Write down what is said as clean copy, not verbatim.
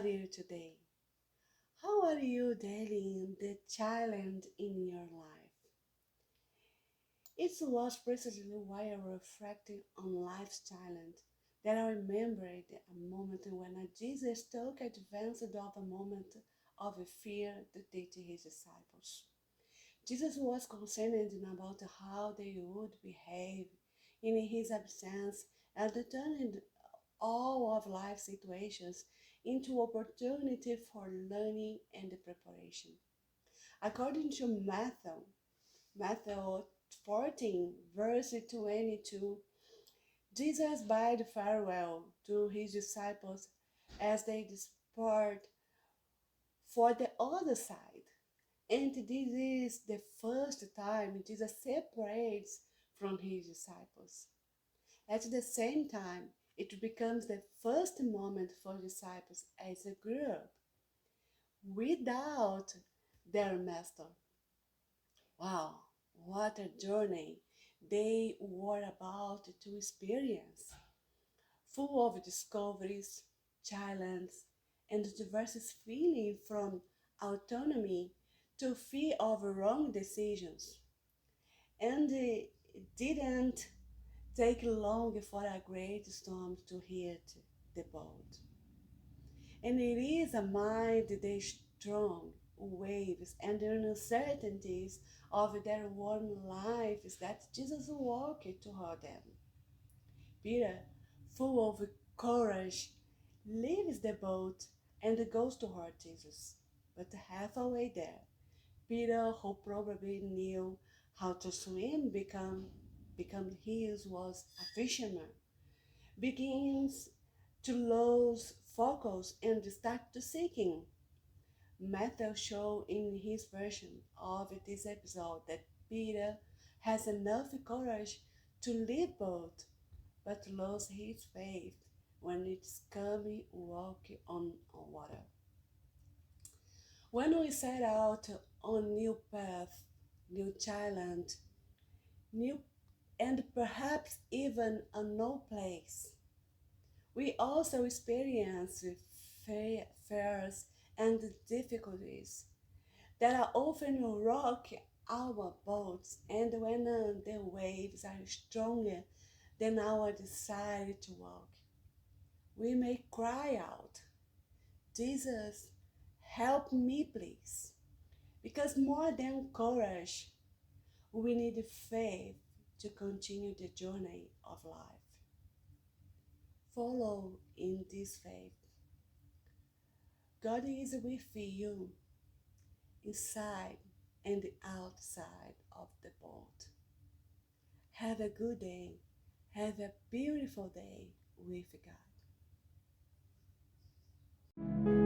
are you today? How are you dealing the challenge in your life? It was precisely while I was reflecting on life's challenge that I remembered a moment when Jesus took advantage of a moment of fear to teach his disciples. Jesus was concerned about how they would behave in his absence and turning all of life situations into opportunity for learning and preparation. According to Matthew 14, verse 22, Jesus bade farewell to his disciples as they depart for the other side. And this is the first time Jesus separates from his disciples. At the same time, it becomes the first moment for disciples as a group without their master. Wow, what a journey they were about to experience, full of discoveries, challenges, and diverse feelings from autonomy to fear of wrong decisions. And it didn't take long for a great storm to hit the boat. And it is amid the strong waves and the uncertainties of their warm lives that Jesus walked toward them. Peter, full of courage, leaves the boat and goes toward Jesus. But halfway there, Peter, who probably knew how to swim, become his was a fisherman, begins to lose focus and start to sinking. Matthew shows in his version of this episode that Peter has enough courage to leave boat, but lose his faith when it's coming walking on water. When we set out on new path, new challenge, new and perhaps even a no place, we also experience fears and difficulties that are often rock our boats, and when the waves are stronger than our desire to walk, we may cry out, Jesus, help me please. Because more than courage, we need faith to continue the journey of life. Follow in this faith. God is with you inside and outside of the boat. Have a good day. Have a beautiful day with God.